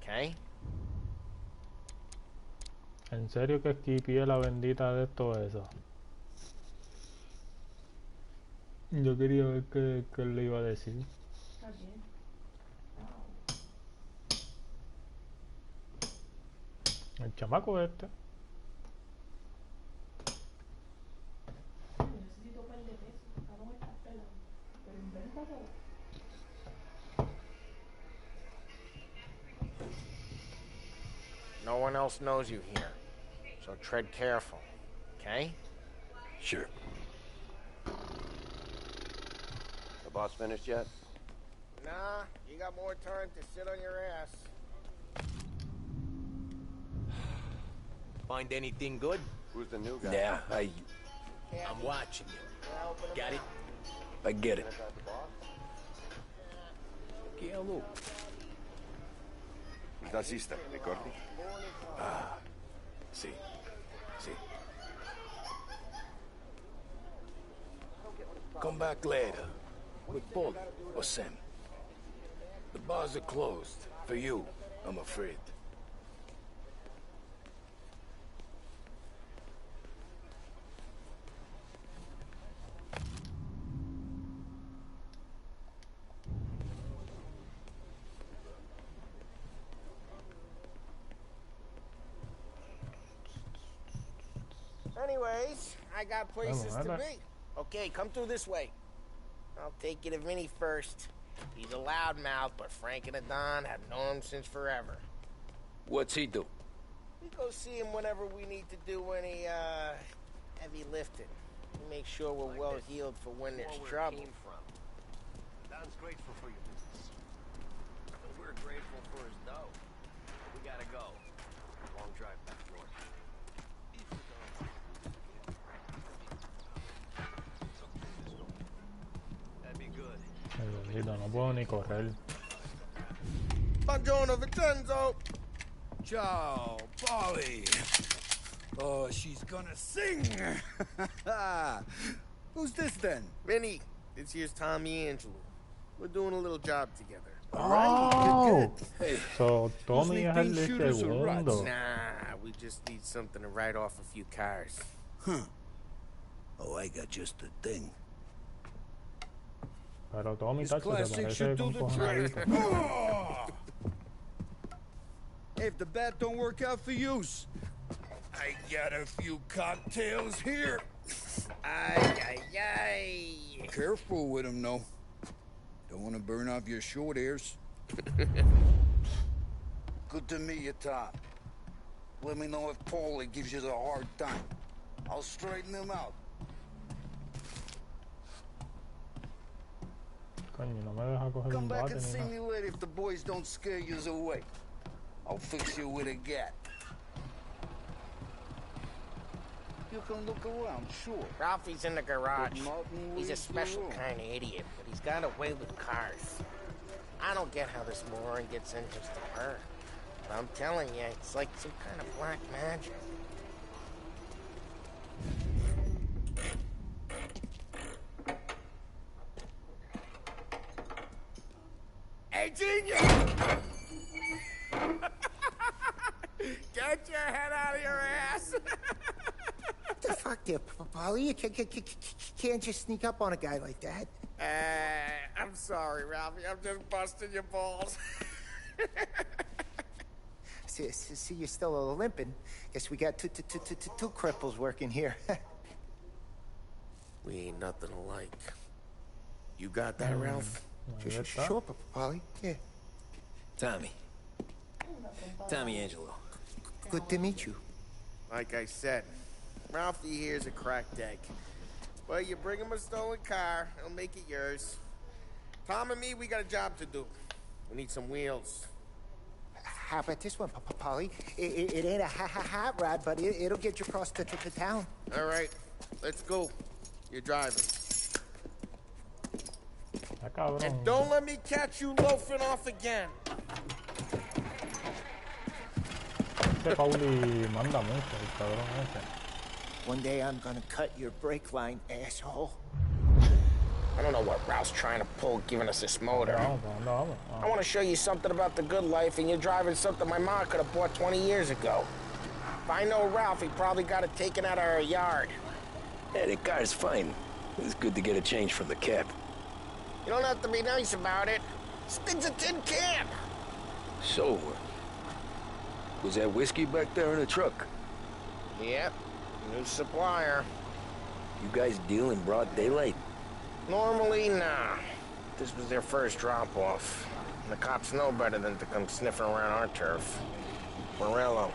okay? ¿En serio que esquipié la bendita de todo eso? Yo quería ver qué le iba a decir. Está bien. El chamaco este. Necesito un par de pesos. Cabrón, estás pelado. Pero inventa todo. No one else knows you here, so tread careful, okay? Sure. The boss finished yet? Nah, you got more time to sit on your ass. Find anything good? Who's the new guy? Yeah, I'm watching you. Got it? I get it. Hello. Da sister, ricordi? Ah, sì, sì. Come back later. With Paul or Sam. The bars are closed. For you, I'm afraid. Anyways, I got places to be. Okay, come through this way. I'll take you to Vinny first. He's a loudmouth, but Frank and the Don have known him since forever. What's he do? We go see him whenever we need to do any, heavy lifting. We make sure we're well healed for when there's trouble. Don's grateful for your business. We're grateful for his dough. We gotta go. Long drive back north. That'd be good. Ay, bendito, no puedo ni correr. Buongiorno, Vincenzo! Ciao, Polly. Oh, she's gonna sing. Who's this then? Vinny, this here's Tommy Angelo. We're doing a little job together. Oh, Hey, so Tommy es el de shooters or rats? segundo. Nah, we just need something to write off a few cars. Huh. Oh, I got just the thing. Pero Tommy, This tacho, te classic parece should do the trick. cojonadito. Oh! If the bat don't work out for use, I got a few cocktails here. Ay, ay, ay. Careful with them, though. Don't want to burn off your short hairs. Good to meet you, Tom. Let me know if Paulie gives you a hard time. I'll straighten him out. Coño, no me deja coger Come un back bate and ni see nada. me later if the boys don't scare you away. I'll fix you with a gat. You can look around, sure. Ralphie's in the garage. But Martin He's a leaves the special room. kind of idiot, but he's got a way with cars. I don't get how this moron gets interest in her. But I'm telling you, it's like some kind of black magic. Hey, genius! Get your head out of your ass! What the fuck there, Polly? You can't just sneak up on a guy like that. I'm sorry, Ralphie. I'm just busting your balls. See, you're still limping. Guess we got two cripples working here. We ain't nothing alike. You got that, Ralph? Ahí está. Sure, Polly. Yeah. Tommy. Tommy Angelo. Good to meet you. Like I said, Ralphie here's a cracked egg. Well, you bring him a stolen car, he'll make it yours. Tom and me, we got a job to do. We need some wheels. How about this one, Polly? It ain't a hot rod, but it'll get you across to town. All right, let's go. You're driving. Está cabrón. And don't let me catch you loafing off again. Este Pauli manda mucho, el cabrón ese. One day I'm gonna cut your brake line, asshole. I don't know what Ralph's trying to pull giving us this motor. I want to show you something about the good life, and you're driving something my mom could have bought 20 years ago. If I know Ralph, he probably got it taken out of our yard. Yeah, the car's fine. It's good to get a change from the cab. You don't have to be nice about it. This thing's a tin can. So, was that whiskey back there in the truck? Yep, new supplier. You guys deal in broad daylight? Normally, nah. This was their first drop-off. The cops know better than to come sniffing around our turf. Morello,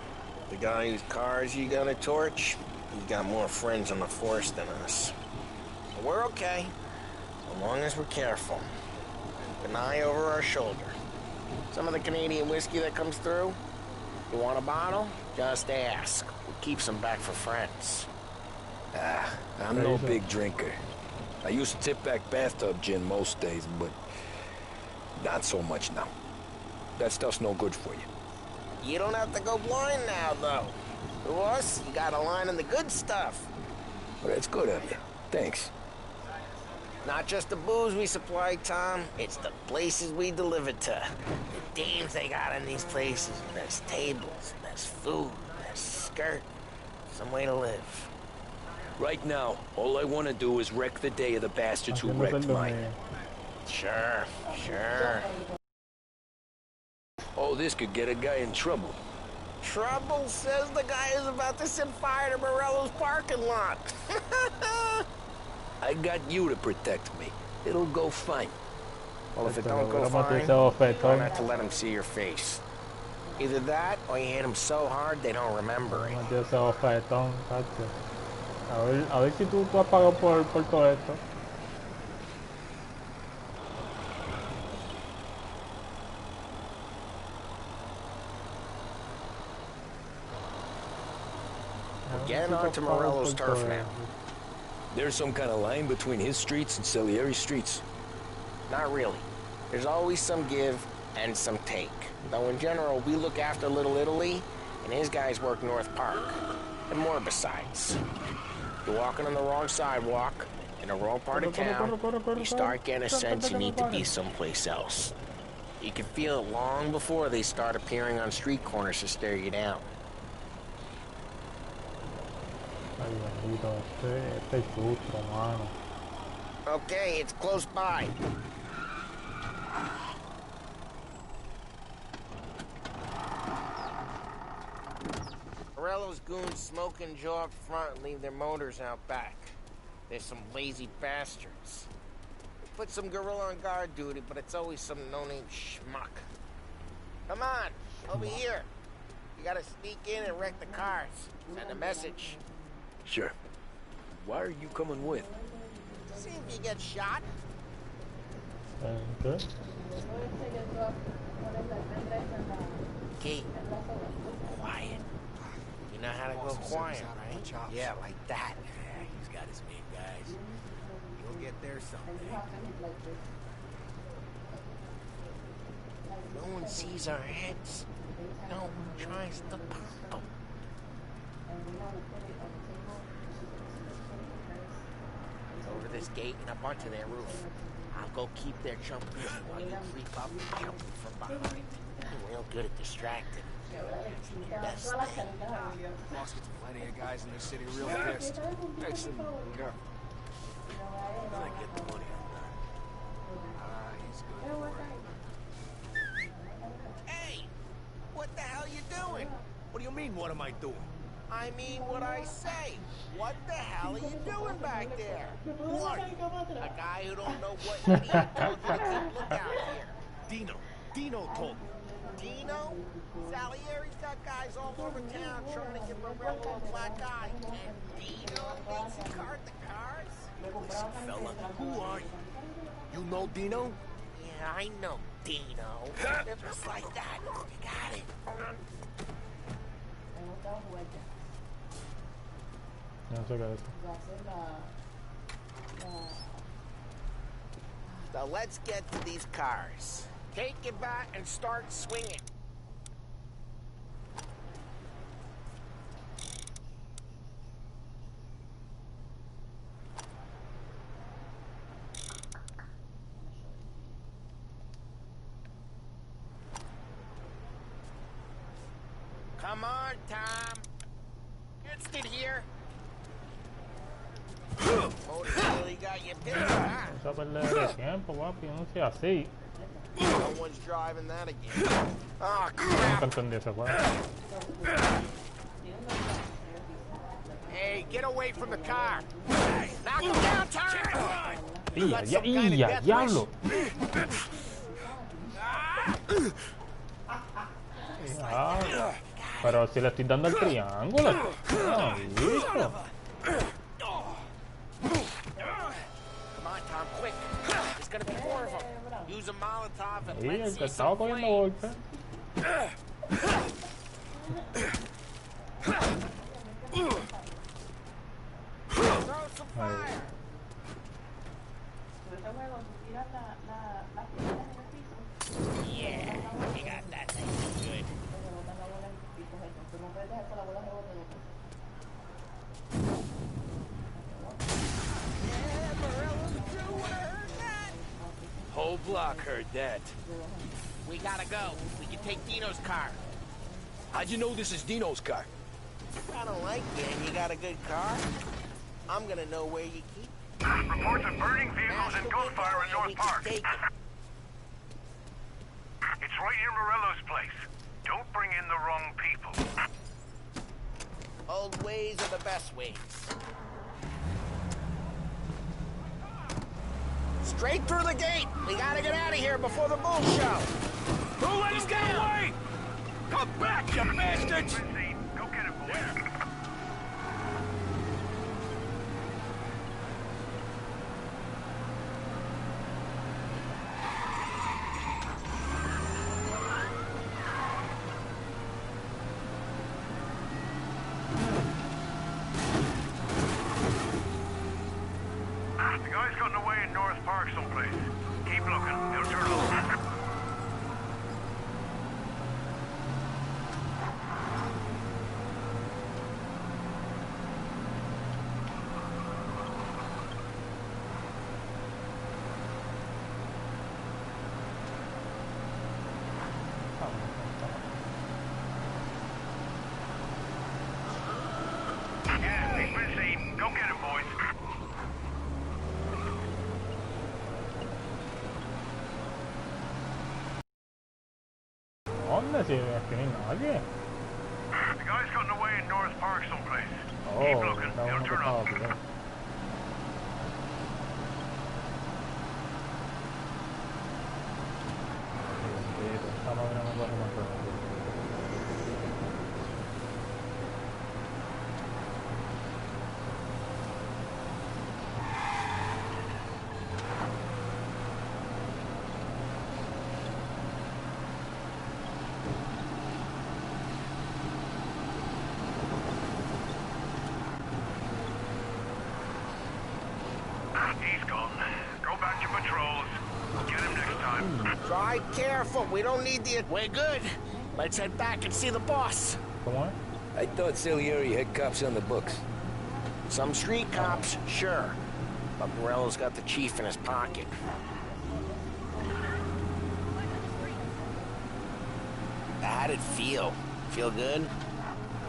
the guy whose cars you gonna torch, he's got more friends on the force than us. But we're okay, as long as we're careful. Keep an eye over our shoulder. Some of the Canadian whiskey that comes through, you want a bottle? Just ask. We keep some back for friends. I'm no big drinker. I used to tip back bathtub gin most days, but not so much now. That stuff's no good for you. You don't have to go blind now, though. To us, you got a line on the good stuff. Well, that's good of you. Thanks. Not just the booze we supply, Tom. It's the places we deliver to. The dames they got in these places. There's tables, there's food, there's skirt. Some way to live. Right now, all I want to do is wreck the day of the bastards who wrecked mine. Sure, sure. Oh, this could get a guy in trouble. Trouble, says the guy who's about to set fire to Morello's parking lot. I got you to protect me. It'll go fine. Well, if it don't go fine, try not to let him see your face. Either that, or you hit him so hard they don't remember it. A ver si tú has pagado por todo esto. We're getting onto Morello's turf now. There's some kind of line between his streets and Salieri's streets? Not really. There's always some give and some take. Though in general, we look after Little Italy, and his guys work North Park. And more besides. You're walking on the wrong sidewalk, in the wrong part of town, you start getting a sense you need to be someplace else. You can feel it long before they start appearing on street corners to stare you down. Okay, it's close by. Morello's goons smoke and jaw up front and leave their motors out back. They're some lazy bastards. We put some gorilla on guard duty, but it's always some no-name schmuck. Come on, over here. You gotta sneak in and wreck the cars. Send a message. Sure. Why are you coming with? See if you get shot. Okay. Key. Quiet. You know how to go quiet, right? Yeah, like that. Yeah, he's got his main guys. You'll get there someday. No one sees our heads. No one tries to pop them. Over this gate and up onto their roof. I'll go keep their jump busy while you creep up and jump from behind. I'm real good at distracting. It's the best thing. Boss gets plenty of guys in this city real pissed. Excellent. Careful. Then I get the money undone. He's good for it. Hey! What the hell you doing? What do you mean, what am I doing? I mean what I say. What the hell are you doing back there? What? A guy who don't know what idiot told you to keep lookout here. Dino told me. Dino? Salieri's got guys all over town trying to get Morello a black eye. And Dino thinks he cart the cars? Listen, fella, who are you? You know Dino? Yeah, I know Dino. They're just like that. You got it. No sé qué es So let's get to these cars. Take it back and start swinging. Come on, Tom. Instant here. Motor really got you pissed, huh? Vamos a perder el tiempo, papi, no sea así. No one's driving that again. Oh, Nunca crap. entendí ese juego. Hey, get away from the car. Knock him down, Tom. Diablo. Ah, pero si le estoy dando el triángulo. Ah, listo. Come on, Tom, quick. There's gonna be more of them. Use a Molotov and Sí, let's el see que estaba some cogiendo flame. golpes. Throw some fire. Yeah, we got that thing good. Whole block heard that. We gotta go. We can take Dino's car. How'd you know this is Dino's car? I don't like you and you got a good car. I'm gonna know where you keep Reports of burning vehicles and gunfire in North Park. Take it. It's right near Morello's place. Don't bring in the wrong people. Old ways are the best ways. Straight through the gate. We gotta get out of here before the bull show. Don't let him get away! Come back, you bastards! Lindsay, go get it, boys. The guy's gotten away in North Park someplace. Keep looking. He'll turn up. Yeah, he's been seen. Go get him, boys. ¿Dónde? Si aquí no hay nadie. The guy's gotten away in North Park someplace. Oh, Keep looking. está He'll uno que turn estaba up. aquí. Esta máquina no puede controlar. He's gone. Go back to patrols. Get him next time. Drive careful. We don't need the... We're good. Let's head back and see the boss. ¿Cómo es? I thought Salieri had cops on the books. Some street cops, sure. But Morello's got the chief in his pocket. How'd it feel? Feel good?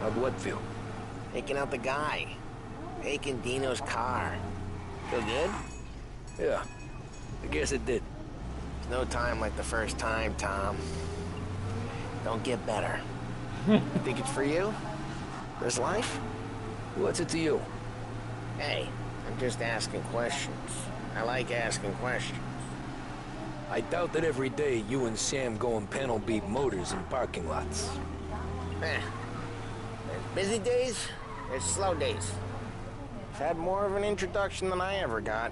How'd what feel? Taking out the guy. Taking Dino's car. Feel good? Yeah, I guess it did. There's no time like the first time, Tom. Don't get better. Think it's for you? This life? What's it to you? Hey, I'm just asking questions. I like asking questions. I doubt that every day you and Sam go and panel beat motors in parking lots. There's busy days, there's slow days. I've had more of an introduction than I ever got.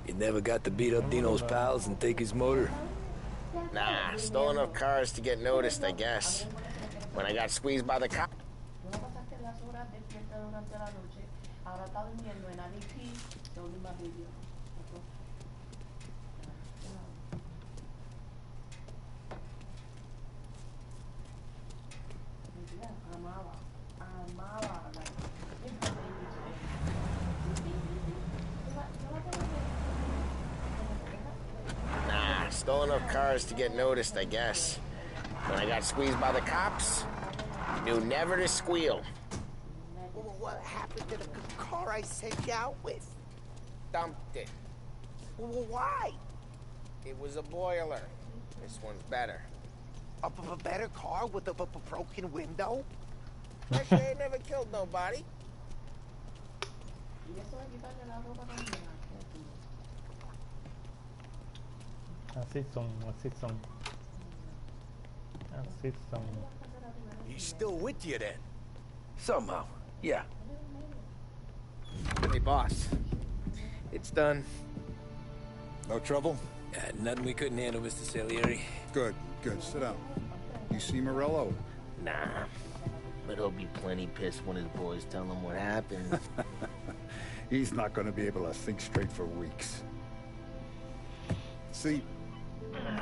You never got to beat up Dino's pals and take his motor? Nah, stole enough cars to get noticed, I guess. When I got squeezed by the cop. Nah, stole enough cars to get noticed, I guess. When I got squeezed by the cops, Knew never to squeal. Well, what happened to the car I sent you out with? Dumped it. Well, why? It was a boiler. This one's better. A better car with a broken window? Actually, I never killed nobody. Así son, así son. Así son. He's still with you then? Somehow, yeah. Hey, boss. It's done. No trouble? Nothing we couldn't handle, Mr. Salieri. Good, good. Sit down. You see Morello? Nah. But he'll be plenty pissed when his boys tell him what happened. He's not going to be able to think straight for weeks. See,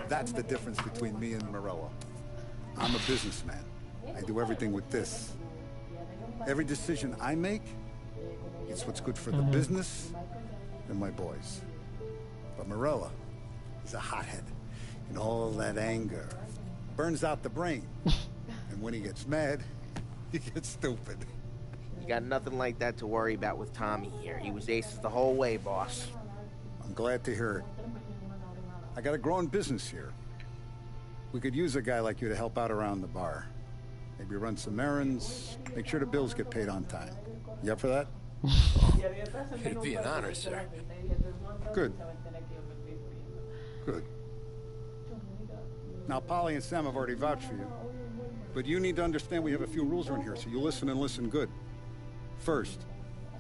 that's the difference between me and Morello. I'm a businessman. I do everything with this. Every decision I make, it's what's good for the business and my boys. But Morello, he's a hothead. And all that anger burns out the brain. And when he gets mad, he gets stupid. You got nothing like that to worry about with Tommy here. He was aces the whole way, boss. I'm glad to hear it. I got a growing business here. We could use a guy like you to help out around the bar. Maybe run some errands, make sure the bills get paid on time. You up for that? It'd be an honor, sir. Good. Good. Now, Polly and Sam have already vouched for you. But you need to understand we have a few rules around here, so you listen and listen good. First,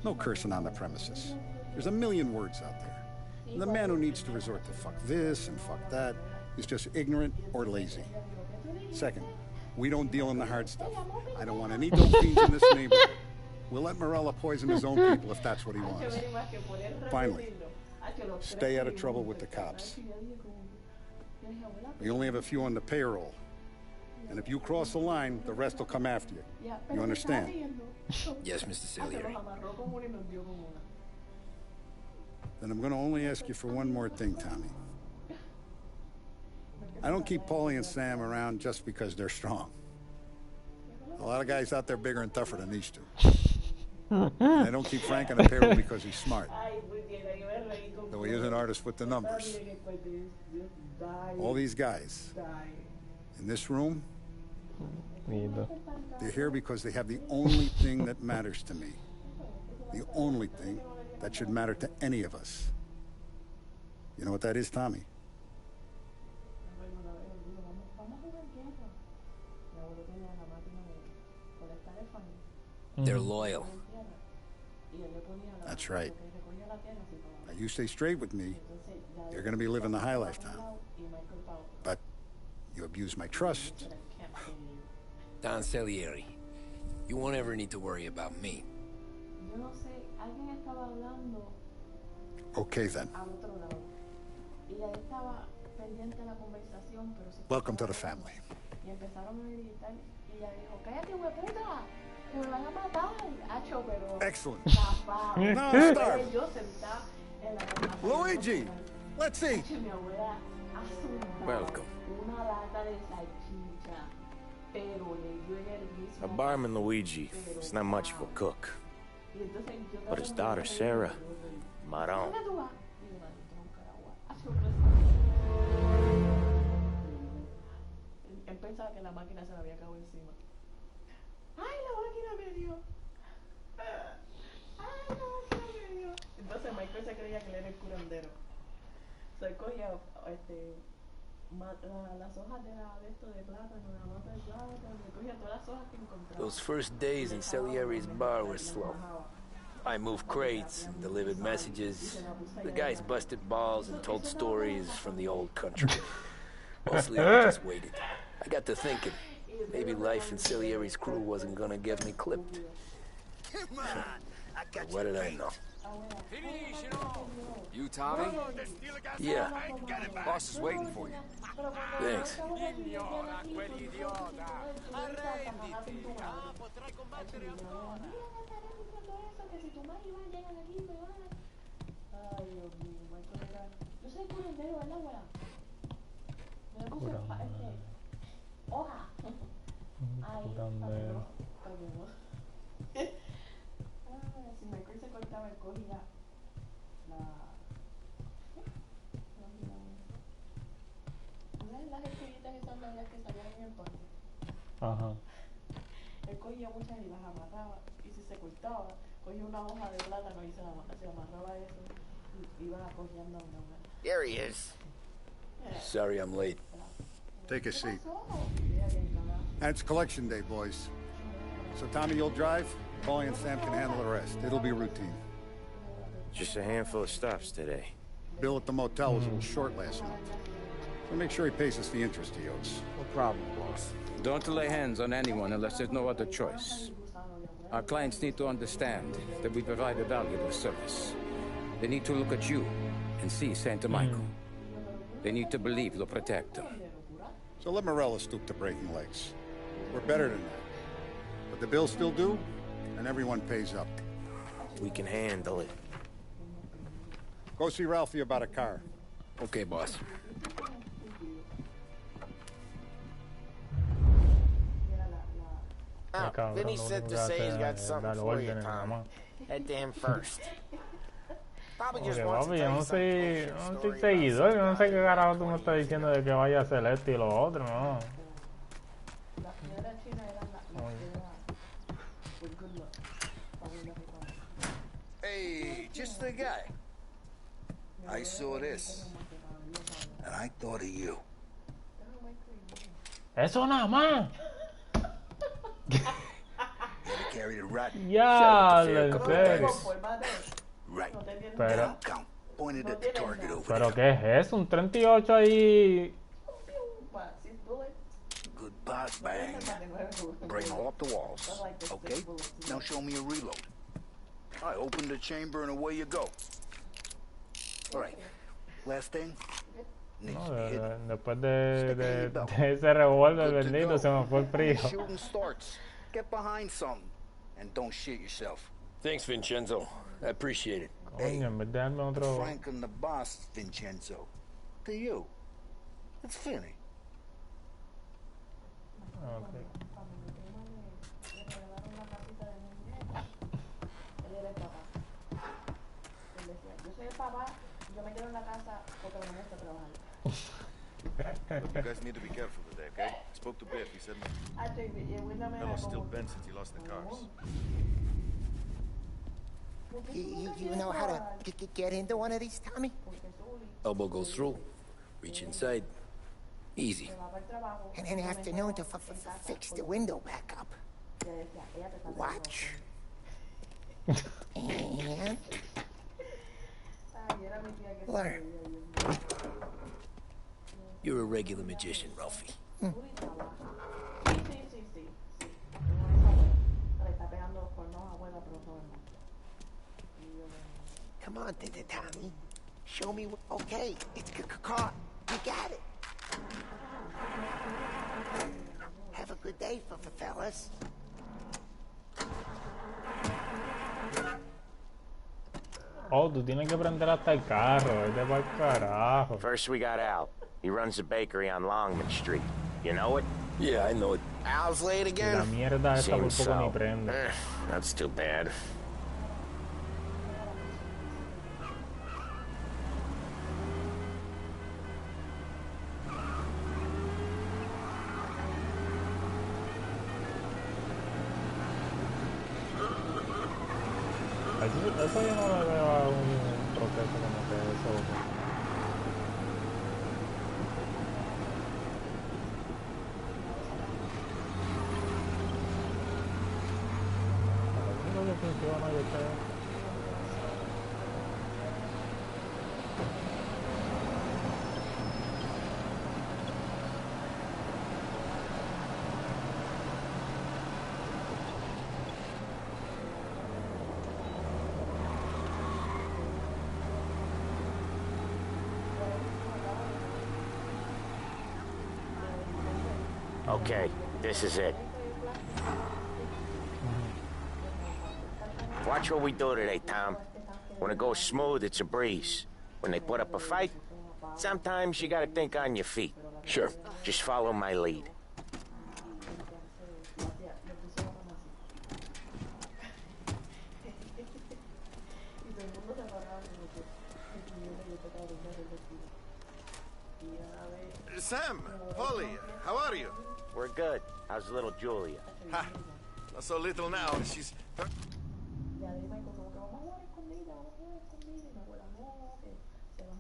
no cursing on the premises. There's a million words out there. And the man who needs to resort to fuck this and fuck that is just ignorant or lazy. Second, we don't deal in the hard stuff. I don't want any dope fiends in this neighborhood. We'll let Morello poison his own people if that's what he wants. Finally, stay out of trouble with the cops. We only have a few on the payroll. And if you cross the line, the rest will come after you. You understand? Yes, Mr. Salieri. Then I'm going to only ask you for one more thing, Tommy. I don't keep Paulie and Sam around just because they're strong. A lot of guys out there bigger and tougher than these two. And I don't keep Frank on the payroll because he's smart. Though he is an artist with the numbers. All these guys in this room, they're here because they have the only thing that matters to me. The only thing that should matter to any of us. You know what that is, Tommy? They're loyal. That's right. Now, you stay straight with me, you're going to be living the high life now. But you abuse my trust. Don Salieri, you won't ever need to worry about me. Okay, then. Welcome to the family. Excellent. Now start. Luigi, let's see. Welcome. A barman Luigi is not much of a cook. But his daughter Sarah, Maron. Pensaba que la máquina se la había acabado encima. ¡Ay, la máquina me dio! ¡Ay, la máquina me dio! Entonces Michael se creía que él era el curandero. Se cogía las hojas de esto de plátano, de la mata de plátano, se cogía todas las hojas que encontraba. Those first days in Salieri's bar were slow. I moved crates and delivered messages. The guys busted balls and told stories from the old country. Mostly I just waited. I got to thinking, maybe life in Salieri's crew wasn't gonna get me clipped. Come on, I got What did I know? You, Tommy? Yeah, Boss is waiting for you. thanks. Curandero. Si Michael se cortaba, él cogía las estrellitas esas negras que salían en el parque. Ajá. Él cogía muchas y las amarraba. Y si se cortaba, cogía una hoja de plátano y se amarraba eso. Y iba cogiendo una buena. There he is. Sorry I'm late. Take a seat. And it's collection day, boys. So Tommy, you'll drive. Paulie and Sam can handle the rest. It'll be routine. Just a handful of stops today. Bill at the motel was a little short last month. So make sure he pays us the interest he owes. No problem, boss. Don't lay hands on anyone unless there's no other choice. Our clients need to understand that we provide a valuable service. They need to look at you and see Santa Michael. They need to believe you'll protect them. So let Morella stoop to breaking legs. We're better than that. But the bill's still due, and everyone pays up. We can handle it. Go see Ralphie about a car. Okay, boss. Vinny said to say he's got something for you, Tom. Head to him first. Probably just wants to Papi, yo tell no you soy, something. no soy seguidor, yo no sé qué carajo tú me estás diciendo de que vaya a hacer esto y lo otro, no. Las piedras chinas eran las piedras with good luck. Hey, just the guy. I saw this, and I thought of you. Eso nada más. Ever carried a rat? Ya, en serio. Right. Pero, Now count. Pointed at the target over pero there. ¿qué es eso? Un 38 ahí. Good pass, bang. Bring them off the walls. Okay? Now show me a reload. I open the chamber and away you go. All right. Last thing. Needs No, to be hidden. después de ese revólver bendito se me fue el frío. Shooting starts. Get behind something. And don't shit yourself. Thanks, Vincenzo. I appreciate it. Coño, en vez de darme otro. Frank and the boss, Vincenzo. To you. It's Finny. Okay. Look, you guys need to be careful today, okay? Spoke to Biff. He said Melo's still bent since he lost the cars. You know how to get into one of these, Tommy? Elbow goes through. Reach inside. Easy. And in the afternoon to fix the window back up. Watch. And learn. You're a regular magician, Ralphie. Come on, Tommy. Show me. Okay, it's caught. You got it. Have a good day, fellas. Oh, tú tienes que prender hasta el carro, vete pa'l carajo. First we got Al. He runs a bakery on Longman Street. You know it? Yeah, I know it. Al's late again? La mierda esta por Seems poco ni so. prende. That's too bad. Eso yo no le veo a un proceso como que eso. Lo único que funciona, yo creo. Okay, this is it. Watch what we do today, Tom. When it goes smooth, it's a breeze. When they put up a fight, sometimes you gotta think on your feet. Sure. Just follow my lead. Sam, Polly, how are you? We're good. How's little Julia? Ha! Not so little now. She's...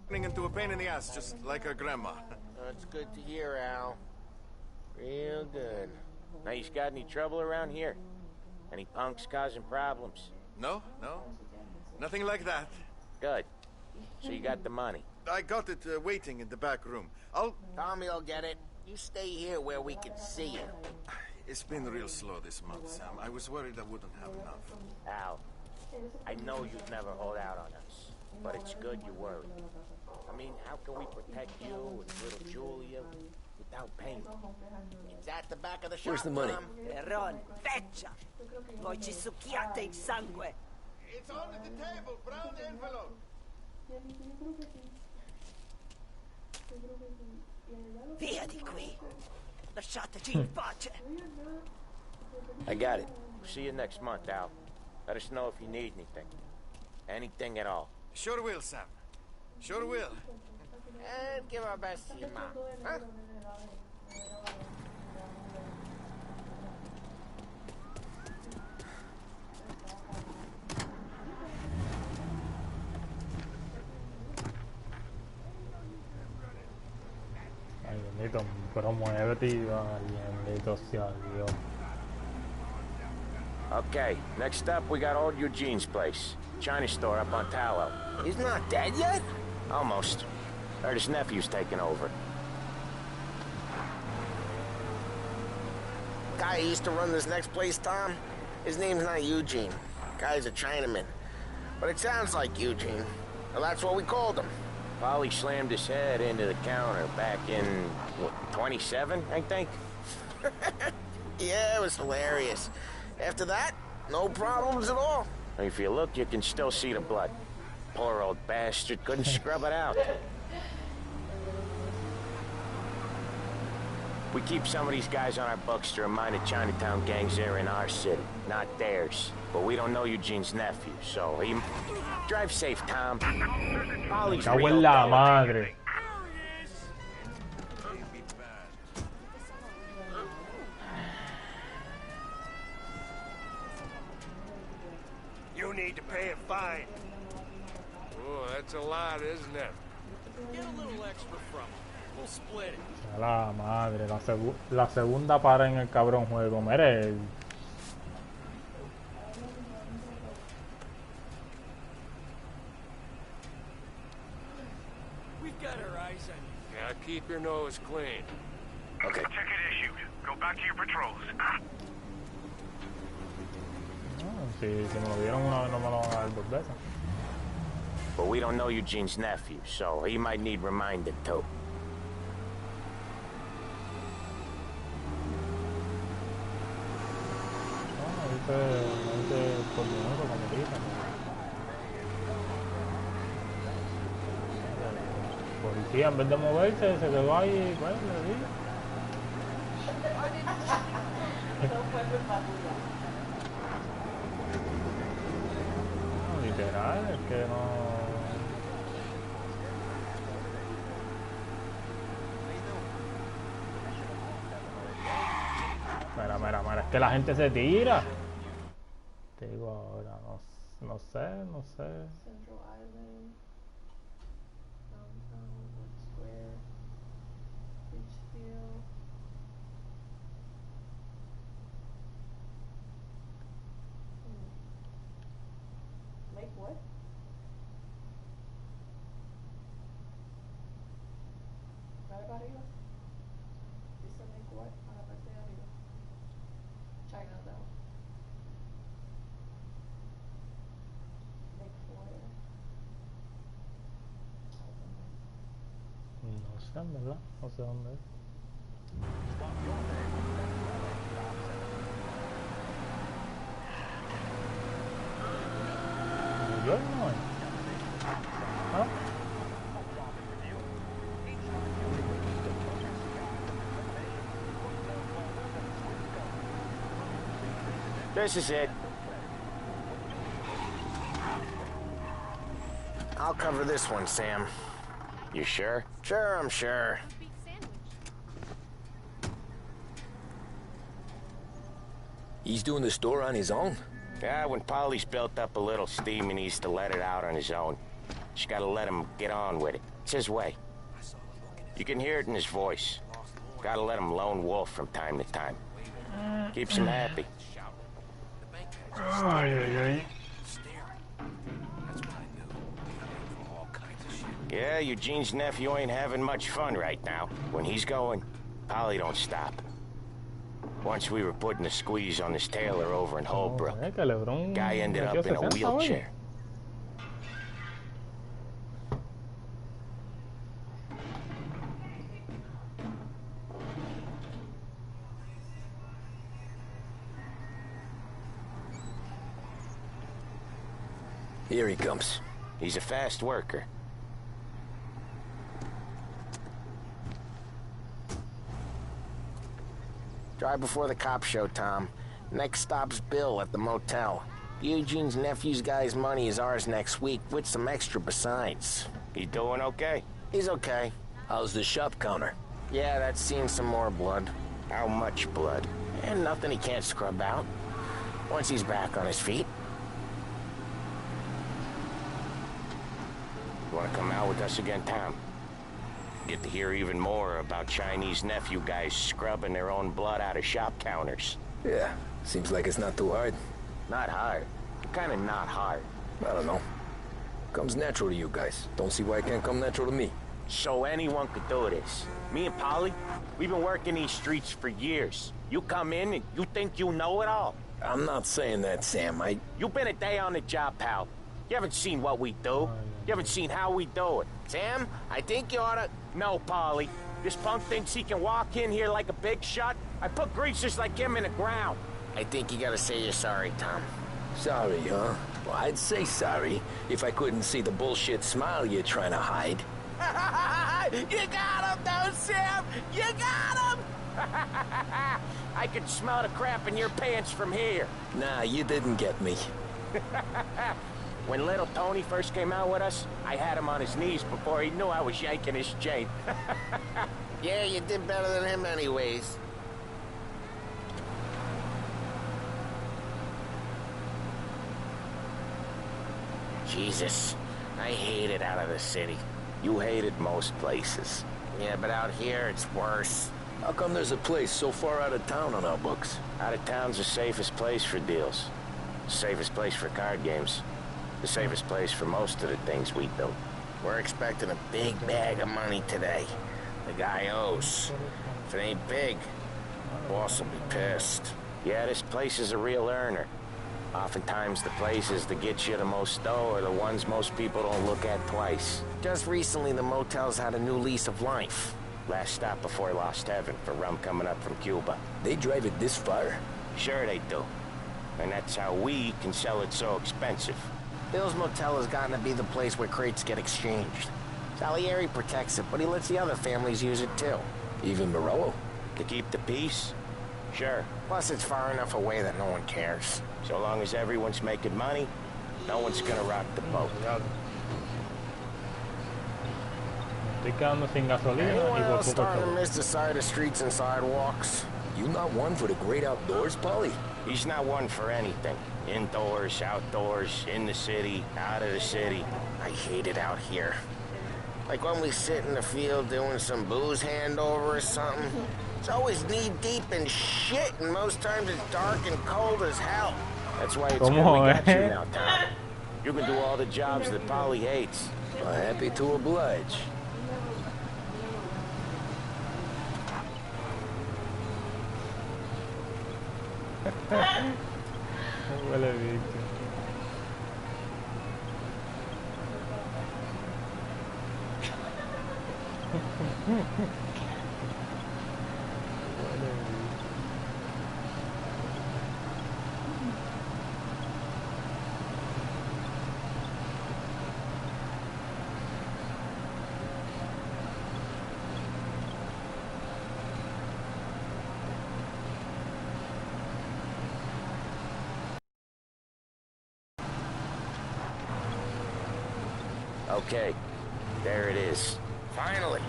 turning into a pain in the ass, just like her grandma. That's good to hear, Al. Real good. Now, you got any trouble around here? Any punks causing problems? No, no. Nothing like that. Good. So you got the money? I got it waiting in the back room. Tommy will get it. You stay here where we can see you. It's been real slow this month, Sam. I was worried I wouldn't have enough. Al, I know you'd never hold out on us, but it's good you worry. I mean, how can we protect you and little Julia without pain? It's at the back of the shop. Where's the money? Peron, feccia! Voi ci succhiate il sangue! It's on the table, brown envelope. Via di qui! Lasciateci in pace! I got it. See you next month, Al. Let us know if you need anything. Anything at all. Sure will, Sam. Sure will. And give our best to your mom. Huh? Ay, bendito, pero muévete y bendito sea Dios. Okay, next up we got old Eugene's place. China store up on Tallow. He's not dead yet? Almost. Heard his nephew's taking over. Guy who used to run this next place, Tom, his name's not Eugene. Guy's a Chinaman. But it sounds like Eugene. Well, that's what we called him. Polly slammed his head into the counter back in, what, 27, I think? Yeah, it was hilarious. After that, no problems at all. If you look, you can still see the blood. Poor old bastard couldn't scrub it out. We keep some of these guys on our books to remind the Chinatown gangs they're in our city, not theirs. But we don't know Eugene's nephew, so he... Drive safe, Tom. Polly's Cago real en la dead. madre. You need to pay a fine. Oh, that's a lot, isn't it? Get a little extra from him. We'll split it. A la madre, la segunda para en el cabrón juego. Mire, We've got our eyes on you. Yeah, keep your nose clean. Okay. Ticket issued. Go back to your patrols. si me lo dieron una vez no me lo van a dar dos veces. But we don't know Eugene's nephew, so he might need reminded too. Policía en vez de moverse se quedó ahí, bueno, le di. No, literal, es que no. Mira, es que la gente se tira. Te digo ahora, no sé. Central Island, Downtown, Wood Square, Richfield. Lake what? ¿Vale para arriba? Dice Lake what a la parte de arriba. Chinatown. Lake Florida. No sé, en verdad, no sé dónde es. New York no es. ¿Ah? This is it. I'll cover this one, Sam. You sure? Sure, I'm sure. He's doing the store on his own? Yeah, when Polly's built up a little steam, he needs to let it out on his own. Just gotta let him get on with it. It's his way. You can hear it in his voice. Gotta let him lone wolf from time to time. Keeps him happy. Ay, ay, ay. Yeah, Eugene's nephew ain't having much fun right now. When he's going, Polly don't stop. Once we were putting a squeeze on this tailor over in Holbrook. Guy ended up in a wheelchair. Here he comes. He's a fast worker. Drive before the cops show, Tom. Next stop's Bill at the motel. Eugene's nephew's guy's money is ours next week, with some extra besides. He doing okay? He's okay. How's the shop counter? Yeah, that's seen some more blood. How much blood? And nothing he can't scrub out. Once he's back on his feet. You want to come out with us again, Tom? Get to hear even more about Chinese nephew guys scrubbing their own blood out of shop counters. Yeah, seems like it's not too hard. Not hard. Kinda not hard. I don't know. Comes natural to you guys. Don't see why it can't come natural to me. So anyone could do this. Me and Polly, we've been working these streets for years. You come in and you think you know it all. I'm not saying that, Sam. You've been a day on the job, pal. You haven't seen what we do. You haven't seen how we do it. Sam, I think you oughta... No, Polly. This punk thinks he can walk in here like a big shot. I put greasers like him in the ground. I think you gotta say you're sorry, Tom. Sorry, huh? Well, I'd say sorry if I couldn't see the bullshit smile you're trying to hide. You got him, though, Sam! You got him! I could smell the crap in your pants from here. Nah, you didn't get me. When little Tony first came out with us, I had him on his knees before he knew I was yanking his chain. Yeah, you did better than him anyways. Jesus, I hate it out of the city. You hate it most places. Yeah, but out here it's worse. How come there's a place so far out of town on our books? Out of town's the safest place for deals. The safest place for card games. The safest place for most of the things we do. We're expecting a big bag of money today. The guy owes. If it ain't big, boss will be pissed. Yeah, this place is a real earner. Oftentimes the places that get you the most dough are the ones most people don't look at twice. Just recently the motel's had a new lease of life. Last stop before Lost Heaven for rum coming up from Cuba. They drive it this far? Sure they do. And that's how we can sell it so expensive. Bill's Motel has gotten to be the place where crates get exchanged. Salieri protects it, but he lets the other families use it too. Even Morello? To keep the peace? Sure. Plus it's far enough away that no one cares. So long as everyone's making money, no one's gonna rock the boat. Estoy quedando sin gasolina Anyone y por else poco starting to chavo. miss the side of streets and sidewalks? You not one for the great outdoors, Polly? He's not one for anything. Indoors, outdoors, in the city, out of the city. I hate it out here. Like when we sit in the field doing some booze handover or something. It's always knee-deep in shit, and most times it's dark and cold as hell. That's why it's good we got you now, Tom. You can do all the jobs that Polly hates. Well, happy to oblige. Huele bicho. Okay, there it is. Finally.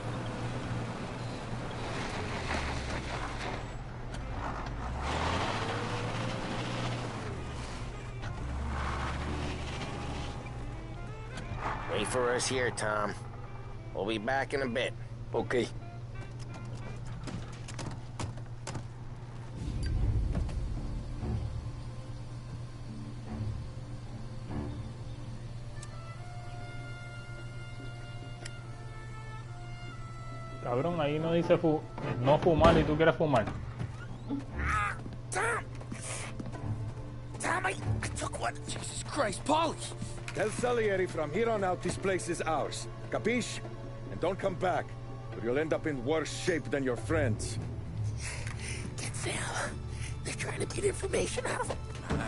for us here, Tom. We'll be back in a bit. Okay. Cabrón, ahí no dice no fumar y tú quieres fumar. Tom, I took one. Jesus Christ, Paulie! Tell Salieri from here on out this place is ours. Capiche? And don't come back, or you'll end up in worse shape than your friends. Denzel, they're trying to get information out of him.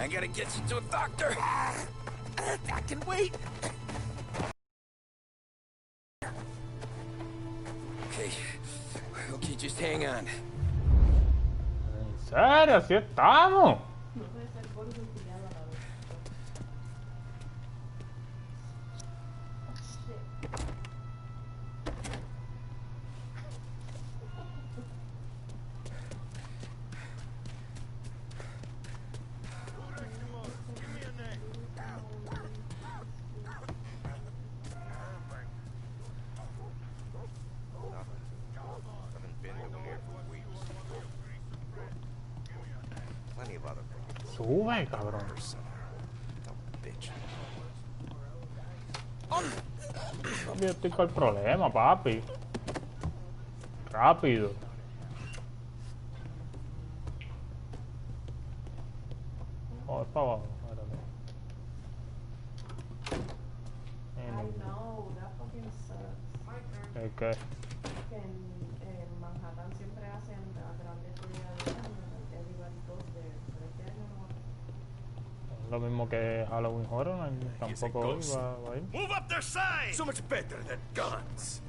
I gotta get you to a doctor. I can wait. Okay, just hang on. ¿En serio? Así estamos. Sube, cabrón. Yo estoy con el problema, papi. Rápido. Oh, es para abajo. I know, that fucking sucks. ¿El qué? Que en Manhattan siempre hacen las grandes ferias de año, everybody goes there, pero este año no. Lo mismo que Halloween Horror Nights, tampoco iba a ir. Move up their side! So much better than guns.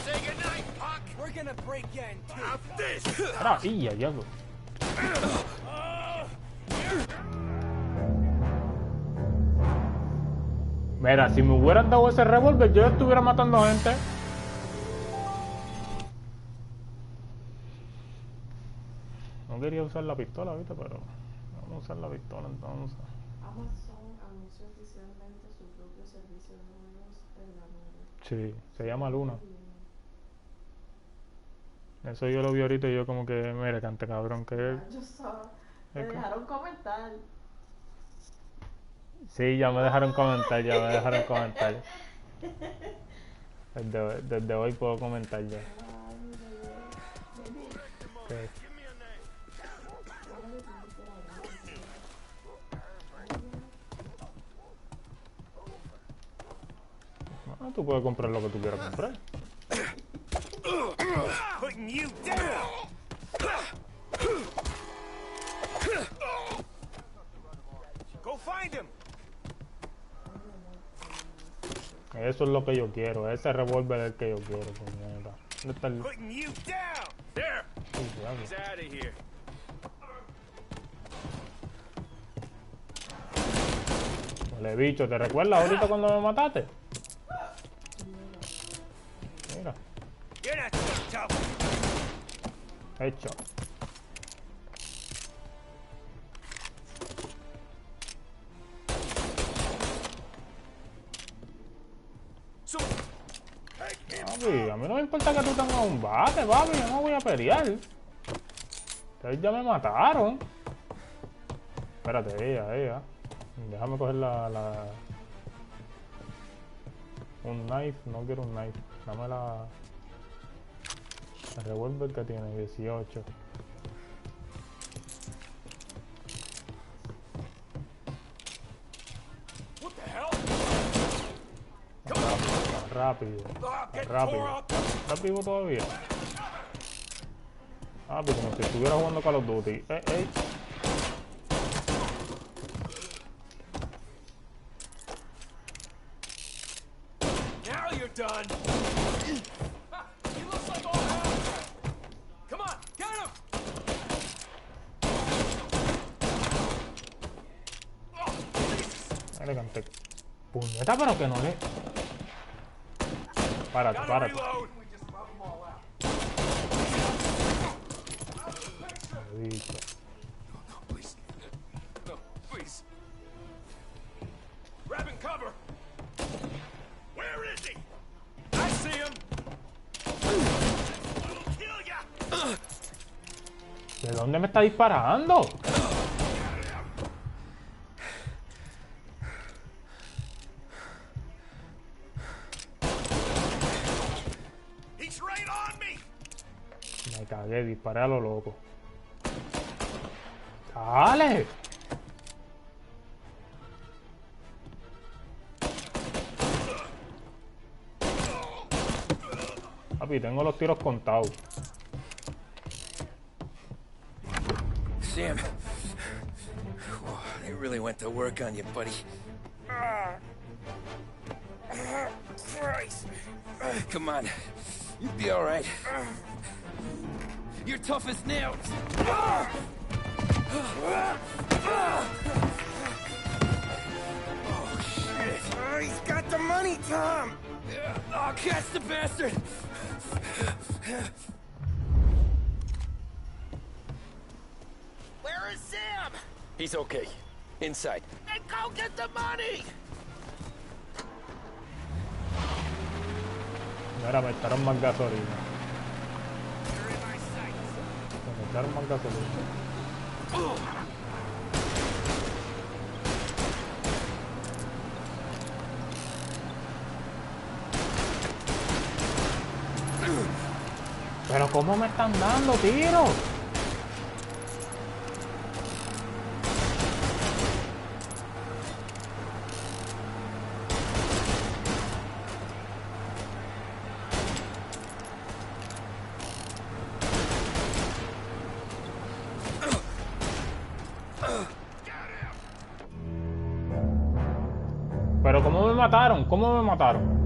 Say goodnight, punk! We're gonna break in too. Have this! Maravilla, diablo. Mira, si me hubieran dado ese revólver, yo estuviera matando gente. No quería usar la pistola, ¿viste? Pero vamos a usar la pistola entonces. Amazon anunció oficialmente su propio servicio de juegos en la nube. Sí, se llama Luna. Eso yo lo vi ahorita y yo como que, mira, cante cabrón, que... Yo sabía, me dejaron comentar. Sí, ya me dejaron comentar, Desde hoy puedo comentar ya. Okay. Ah, tú puedes comprar lo que tú quieras comprar. Putting you down! Go find him! Eso es lo que yo quiero, ese revólver es el que yo quiero, puñeta. ¿Dónde está el...? Putting you down! There! He's out of here. Vale, bicho, ¿te recuerdas ahorita cuando me mataste? Mira. You're not so tough. Hecho. Papi, a mí no me importa que tú tengas un bate, papi, yo no voy a pelear. Ustedes ya me mataron. Espérate, ella. Déjame coger un knife, no quiero un knife. Dame el revólver que tiene, 18. Rápido. ¿Estás vivo todavía? Ah, pues como si estuviera jugando Call of Duty. ¡Ey! Now you're done! He looks like all hell! Come on, get him! Dale, canté. Puñeta, pero que no le... Párate. Bicho. No, please. No, please. Grab and cover! Where is he? dónde me está disparando? Me cagué, disparé a lo loco. ¡Dale! Papi, tengo los tiros contados. Sam, they really went to work on you, buddy. Christ. Come on, you'll be all right. You're tough as nails. Oh, shit. Oh, he's got the money, Tom. Oh, catch the bastard. Where is Sam? He's okay. Inside. Then go get the money. Mira, me echaron más gasolina. Me echaron más gasolina. Pero ¿cómo me están dando tiros? Pero ¿cómo me mataron? ¿Cómo me mataron?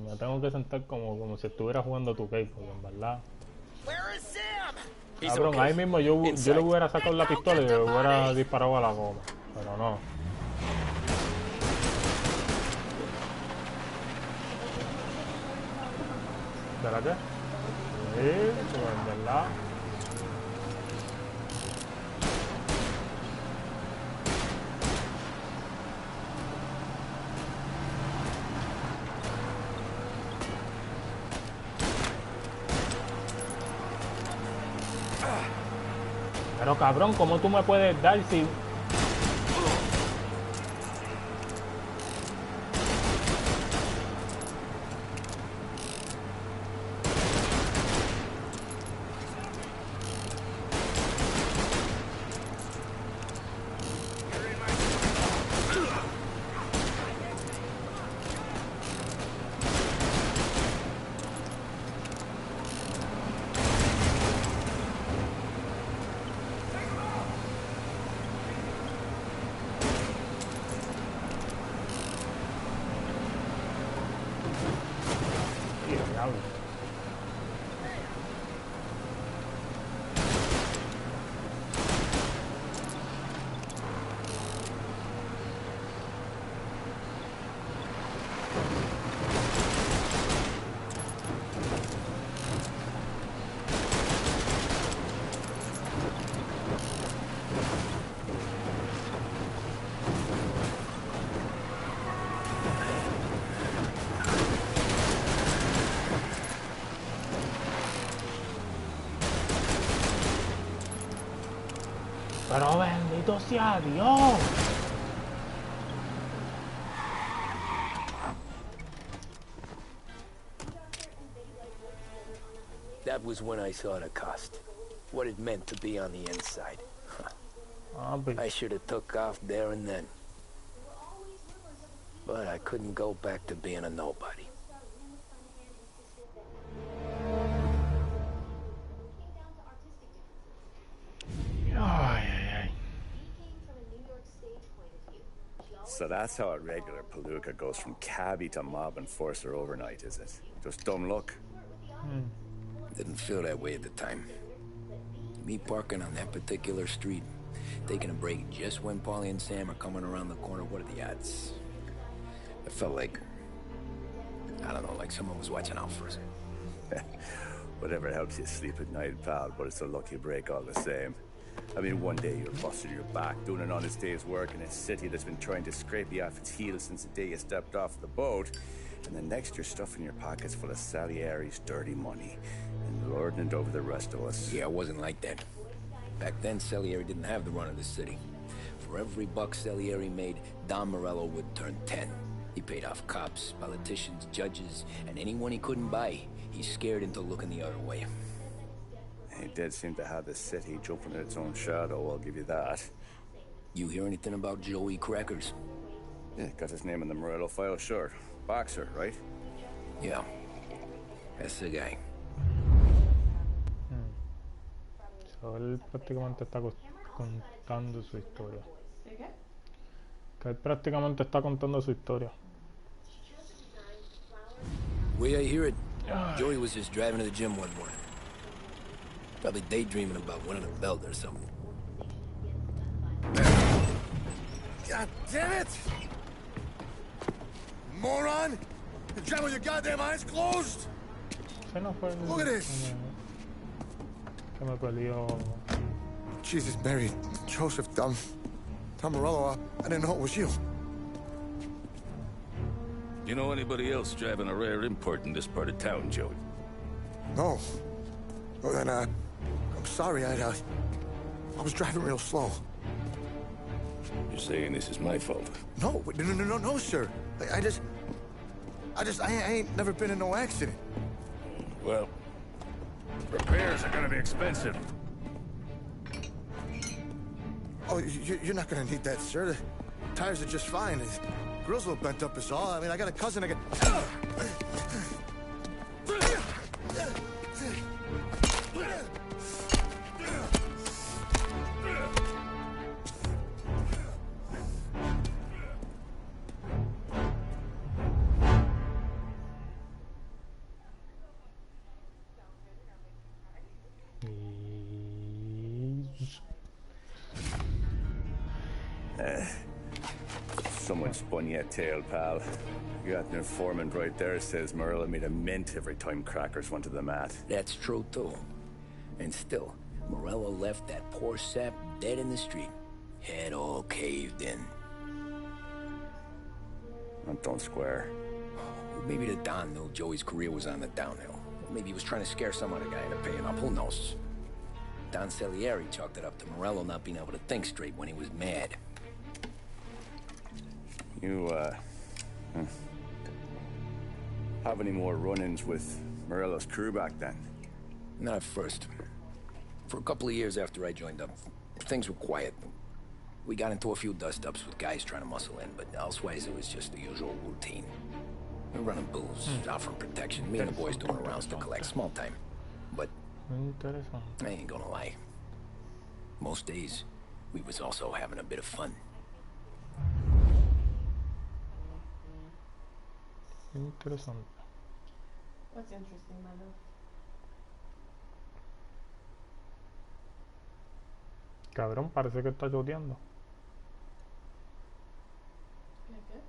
Me tengo que sentar como si estuviera jugando tu porque en verdad. Cabrón, ahí mismo yo le hubiera sacado la pistola y le hubiera disparado a la goma, pero no. ¿Será qué? Sí, pero en verdad. Pero cabrón, ¿cómo tú me puedes dar si...? Pero bendito sea Dios. That was when I saw the cost. What it meant to be on the inside. I should have took off there and then. But I couldn't go back to being a nobody. So that's how a regular palooka goes from cabbie to mob enforcer overnight, is it? Just dumb luck? Didn't feel that way at the time. Me parking on that particular street Taking a break just when Paulie and Sam are coming around the corner. What are the odds? I felt like, I don't know, like someone was watching out for us. Whatever helps you sleep at night, pal, but it's a lucky break all the same. I mean, one day you're busting your back, doing an honest day's work in a city that's been trying to scrape you off its heels since the day you stepped off the boat, and the next you're stuffing your pockets full of Salieri's dirty money and lording it over the rest of us. Yeah, it wasn't like that. Back then, Salieri didn't have the run of the city. For every buck Salieri made, Don Morello would turn 10. He paid off cops, politicians, judges, and anyone he couldn't buy. He's scared into looking the other way. He did seem to have the city jumping in its own shadow, I'll give you that. You hear anything about Joey Crackers? Yeah, got his name in the Morello file, sure. Boxer, right? Yeah. That's the guy. So, él prácticamente está contando su historia. Que él prácticamente está contando su historia. Way I hear it, Joey was just driving to the gym one morning. Probably daydreaming about winning a belt or something. God damn it! Moron! You're driving with your goddamn eyes closed! Look at this! Que me peleó. Jesus, Mary, Joseph, Tom Morello, I didn't know it was you. You know anybody else driving a rare import in this part of town, Joey? No. Well, then, I'm sorry, I was driving real slow. You're saying this is my fault? No, no, sir. I ain't never been in no accident. Well, repairs are gonna be expensive. Oh, you're not gonna need that, sir. The tires are just fine. The grill's a little bent up is all. I mean, I got a cousin I can... Someone spun you a tail, pal. You got an informant right there says Morello made a mint every time Crackers went to the mat. That's true, too. And still, Morello left that poor sap dead in the street. Head all caved in. Don't square. Maybe the Don knew Joey's career was on the downhill. Maybe he was trying to scare some other guy into paying up. Who knows? Don Salieri chalked it up to Morello not being able to think straight when he was mad. You, have any more run-ins with Morello's crew back then? Not at first. For a couple of years after I joined up, things were quiet. We got into a few dust-ups with guys trying to muscle in, but elsewise it was just the usual routine. We're running booze, offering protection, me and the boys doing rounds to collect small time. But I ain't gonna lie. Most days, we was also having a bit of fun. Interesante. What's interesting, my love? Cabrón, parece que está choteando. ¿Qué?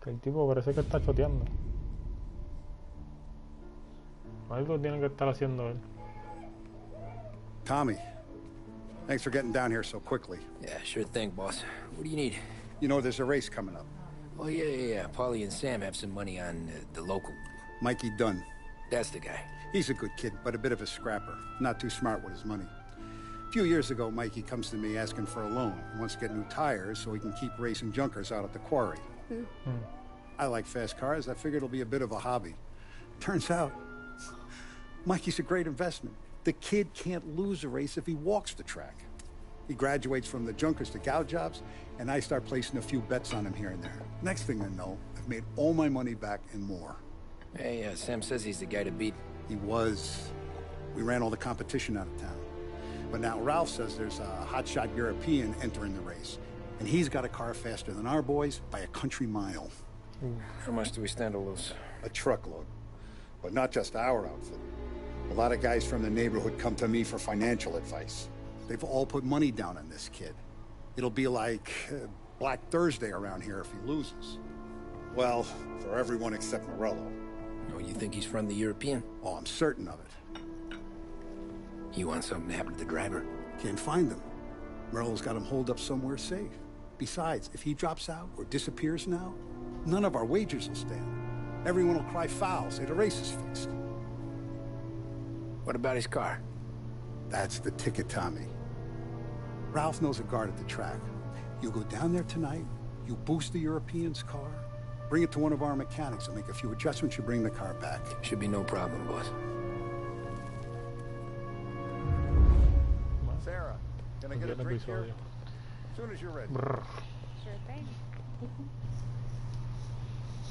Que el tipo parece que está choteando. Algo tiene que estar haciendo él. Tommy, thanks for getting down here so quickly. Yeah, sure thing, boss. What do you need? You know, there's a race coming up. Oh, yeah. Paulie and Sam have some money on the local. Mikey Dunn. That's the guy. He's a good kid, but a bit of a scrapper. Not too smart with his money. A few years ago, Mikey comes to me asking for a loan. He wants to get new tires so he can keep racing junkers out at the quarry. I like fast cars. I figured it'll be a bit of a hobby. Turns out, Mikey's a great investment. The kid can't lose a race if he walks the track. He graduates from the junkers to gal jobs, and I start placing a few bets on him here and there. Next thing I know, I've made all my money back and more. Hey, Sam says he's the guy to beat. He was. We ran all the competition out of town. But now Ralph says there's a hotshot European entering the race. And he's got a car faster than our boys by a country mile. How much do we stand to lose? A truckload. But not just our outfit. A lot of guys from the neighborhood come to me for financial advice. They've all put money down on this kid. It'll be like Black Thursday around here if he loses. Well, for everyone except Morello. Oh, you think he's from the European? Oh, I'm certain of it. You want something to happen to the driver? Can't find him. Morello's got him holed up somewhere safe. Besides, if he drops out or disappears now, none of our wagers will stand. Everyone will cry foul, say the race is fixed. What about his car? That's the ticket, Tommy. Ralph knows a guard at the track. You go down there tonight, you boost the European's car, bring it to one of our mechanics, and make a few adjustments, you bring the car back. Should be no problem, boss. Sarah, can I get a drink here? As soon as you're ready. Sure thing.